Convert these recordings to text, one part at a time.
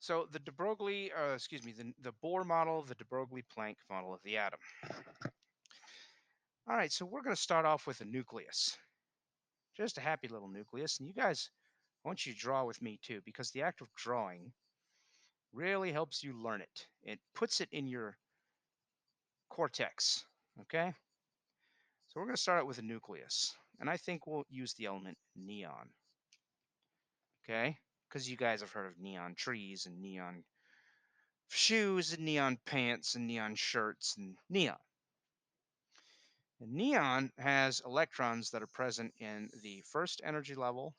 So the de Broglie, excuse me, the Bohr model, the de Broglie-Planck model of the atom. All right, so we're going to start off with a nucleus, just a happy little nucleus. And you guys, I want you to draw with me too, because the act of drawing really helps you learn it. It puts it in your cortex. Okay, so we're going to start out with a nucleus, and I think we'll use the element neon. Okay, because you guys have heard of neon trees and neon shoes and neon pants and neon shirts and neon. And neon has electrons that are present in the first energy level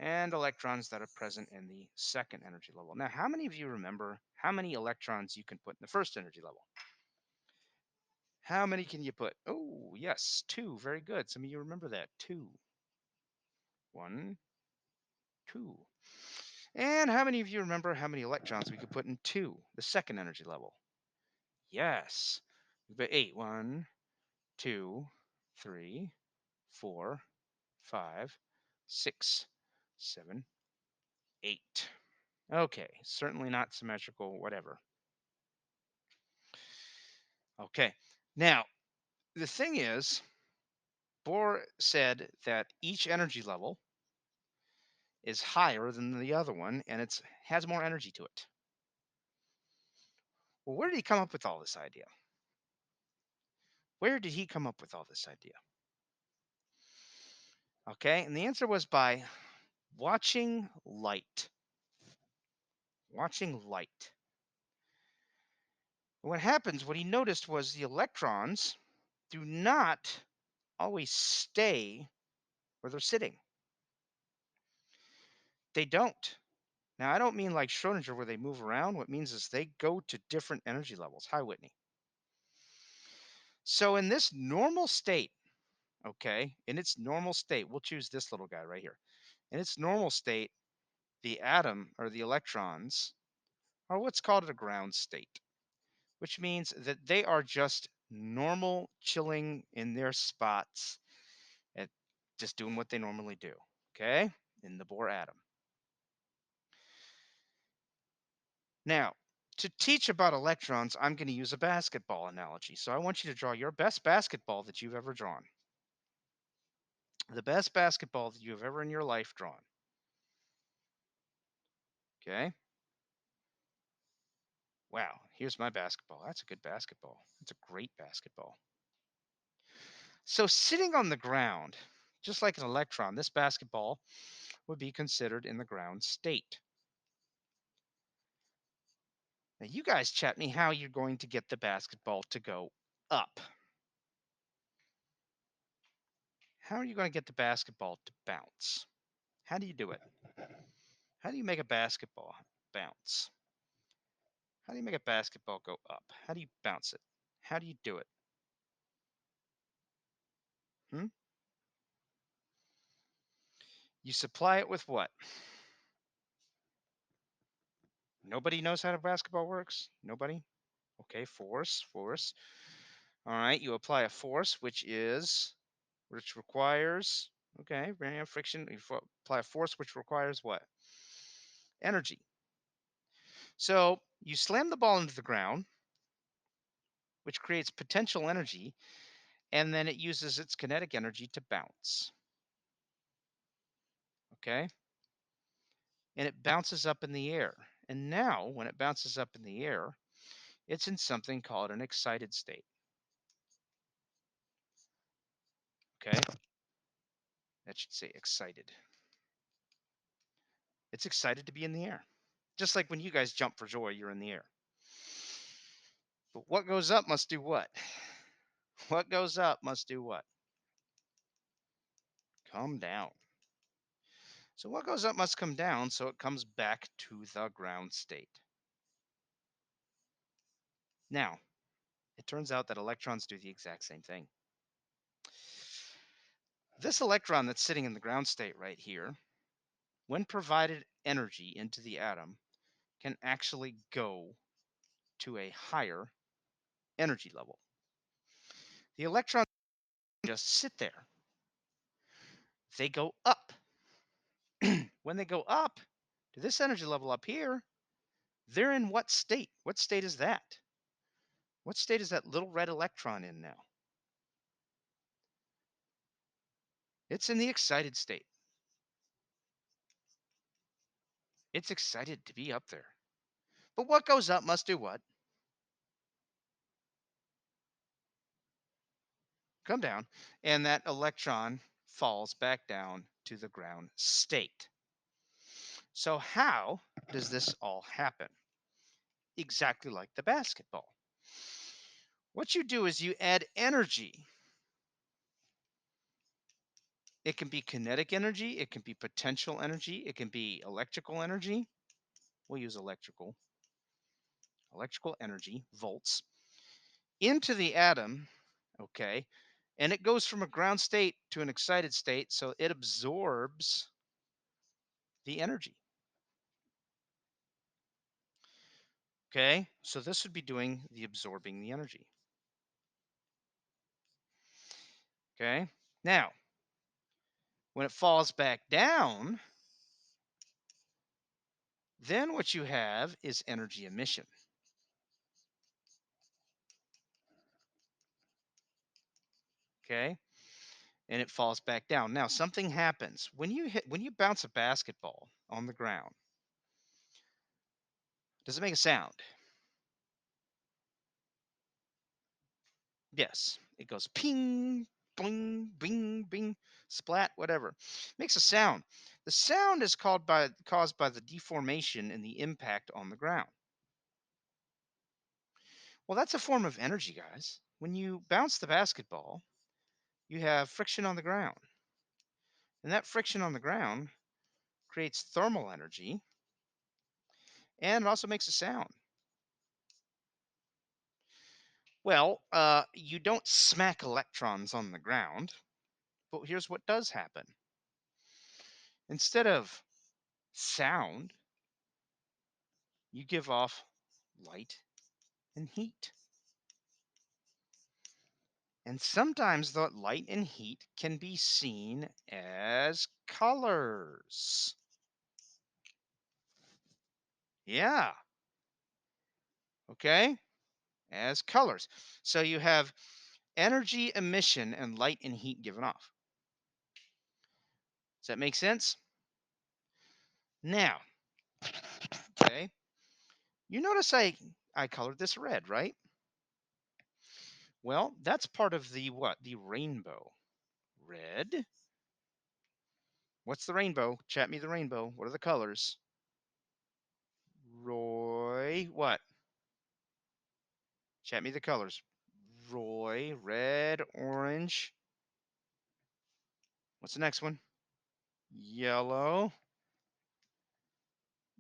and electrons that are present in the second energy level. Now, how many of you remember how many electrons you can put in the first energy level? How many can you put? Oh, yes, two. Very good. Some of you remember that. Two. One, two. And how many of you remember how many electrons we could put in two, the second energy level? Yes. We put eight. One, two, three, four, five, six, seven, eight. Okay, certainly not symmetrical, whatever. Okay, now the thing is, Bohr said that each energy level is higher than the other one and it has more energy to it. Well, where did he come up with all this idea? Where did he come up with all this idea? Okay, and the answer was by watching light. Watching light. What happens, what he noticed was the electrons do not always stay where they're sitting. They don't. Now, I don't mean like Schrodinger where they move around. What it means is they go to different energy levels. Hi, Whitney. So in this normal state, okay, in its normal state, we'll choose this little guy right here. In its normal state, the atom or the electrons are what's called a ground state, which means that they are just normal chilling in their spots and just doing what they normally do, okay, in the Bohr atom. Now, to teach about electrons, I'm going to use a basketball analogy. So I want you to draw your best basketball that you've ever drawn. The best basketball that you have ever in your life drawn. Okay? Wow, here's my basketball. That's a good basketball. That's a great basketball. So sitting on the ground, just like an electron, this basketball would be considered in the ground state. Now, you guys chat me how you're going to get the basketball to go up. How are you going to get the basketball to bounce? How do you do it? How do you make a basketball bounce? How do you make a basketball go up? How do you bounce it? How do you do it? Hmm? You supply it with what? Nobody knows how a basketball works? Nobody? Okay, force. All right, you apply a force, which requires, okay, friction. You apply a force which requires what? Energy. So you slam the ball into the ground, which creates potential energy, and then it uses its kinetic energy to bounce. Okay? And it bounces up in the air. And now, when it bounces up in the air, it's in something called an excited state. Okay? That should say excited. It's excited to be in the air. Just like when you guys jump for joy, you're in the air. But what goes up must do what? What goes up must do what? Come down. So what goes up must come down, so it comes back to the ground state. Now, it turns out that electrons do the exact same thing. This electron that's sitting in the ground state right here, when provided energy into the atom, can actually go to a higher energy level. The electrons just sit there. They go up. When they go up to this energy level up here, They're in what state? What state is that? What state is that little red electron in now? It's in the excited state. It's excited to be up there. But what goes up must do what? Come down. And that electron falls back down to the ground state. So, how does this all happen? Exactly like the basketball. What you do is you add energy. It can be kinetic energy, it can be potential energy, it can be electrical energy. We'll use electrical energy, volts, into the atom, okay? And it goes from a ground state to an excited state, so it absorbs the energy. Okay? So this would be doing the absorbing the energy. Okay? Now, when it falls back down, then what you have is energy emission. Okay? And it falls back down. Now, something happens. When you bounce a basketball on the ground, does it make a sound? Yes. It goes ping, boing, bing, bing, splat, whatever. Makes a sound. The sound is caused by the deformation and the impact on the ground. Well, that's a form of energy, guys. When you bounce the basketball, you have friction on the ground. And that friction on the ground creates thermal energy and it also makes a sound. Well, you don't smack electrons on the ground, but here's what does happen. Instead of sound, you give off light and heat. And sometimes the light and heat can be seen as colors. Yeah, okay, as colors. So you have energy emission and light and heat given off. Does that make sense? Now, okay, you notice I colored this red, right? Well, that's part of the what? The rainbow. Red. What's the rainbow? Chat me the rainbow. What are the colors? Roy. What? Chat me the colors. Roy. Red, orange. What's the next one? Yellow.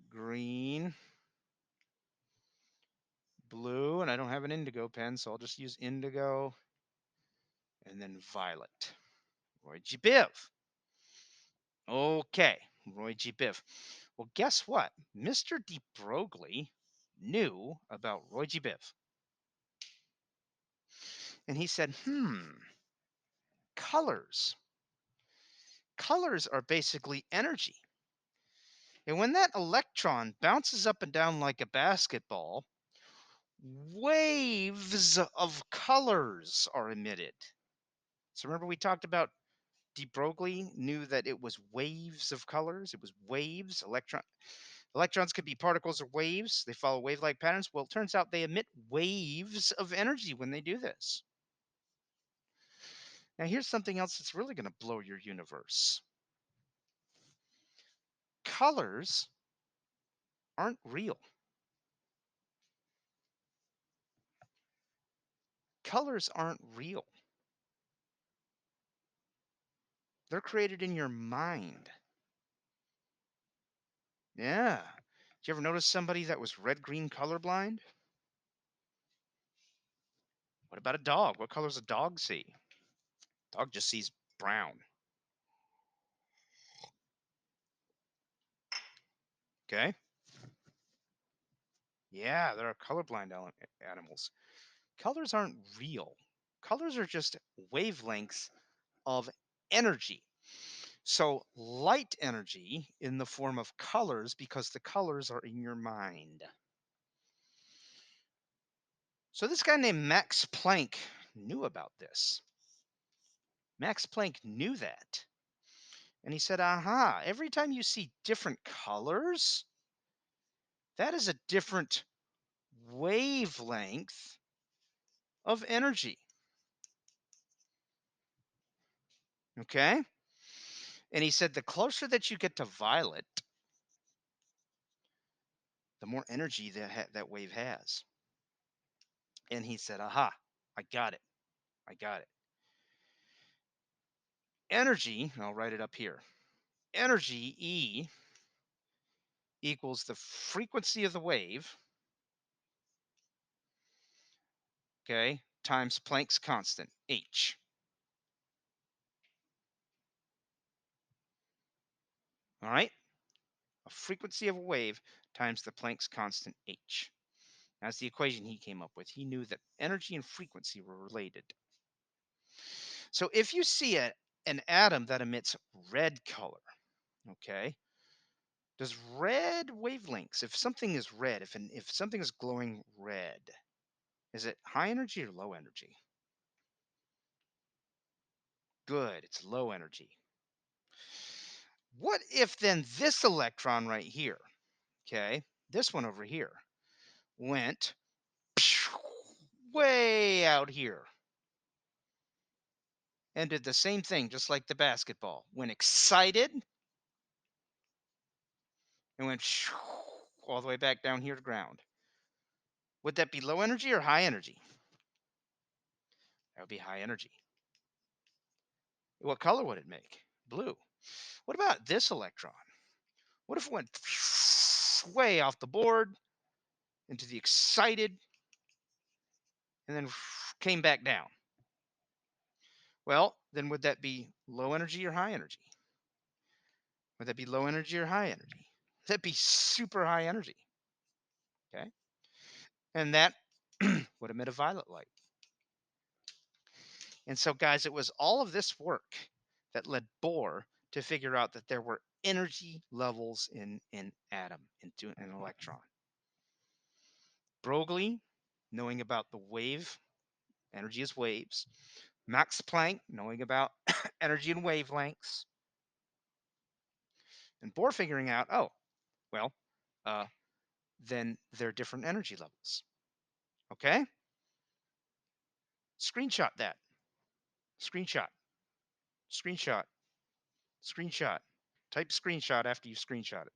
Green. Blue. And I don't have an indigo pen, so I'll just use indigo. And then violet. Roy G. Biv. Okay. Roy G. Biv. Well, guess what? Mr. de Broglie knew about Roy G. Biv. And he said, colors. Colors are basically energy. And when that electron bounces up and down like a basketball, waves of colors are emitted. So remember we talked about de Broglie knew that it was waves of colors. It was waves. Electrons could be particles or waves. They follow wave-like patterns. Well, it turns out they emit waves of energy when they do this. Now, here's something else that's really going to blow your universe. Colors aren't real. Colors aren't real. They're created in your mind. Yeah. Did you ever notice somebody that was red-green colorblind? What about a dog? What color does a dog see? Dog just sees brown. Okay. Yeah, there are colorblind animals. Colors aren't real. Colors are just wavelengths of energy. So light energy in the form of colors because the colors are in your mind. So this guy named Max Planck knew about this. Max Planck knew that. And he said, aha, every time you see different colors, that is a different wavelength of energy. Okay? And he said the closer that you get to violet, the more energy that wave has. And he said, aha, I got it. I got it. Energy, I'll write it up here. Energy, E, equals the frequency of the wave, okay, times Planck's constant, H. All right? A frequency of a wave times the Planck's constant, H. That's the equation he came up with. He knew that energy and frequency were related. So if you see an atom that emits red color, okay, does red wavelengths, if something is red, if something is glowing red, is it high energy or low energy? Good, it's low energy. What if then this electron right here, okay, this one over here, went way out here and did the same thing, just like the basketball, when excited and went all the way back down here to ground? Would that be low energy or high energy? That would be high energy. What color would it make? Blue. What about this electron? What if it went way off the board into the excited and then came back down? Well, then would that be low energy or high energy? Would that be low energy or high energy? That'd be super high energy. Okay. And that would emit a violet light. And so, guys, it was all of this work that led Bohr to figure out that there were energy levels in an atom, into an electron. Broglie, knowing about the wave, energy is waves. Max Planck, knowing about energy and wavelengths. And Bohr figuring out, oh, well, uh, then they're different energy levels. Okay? Screenshot that. Screenshot. Screenshot. Screenshot. Type screenshot after you screenshot it.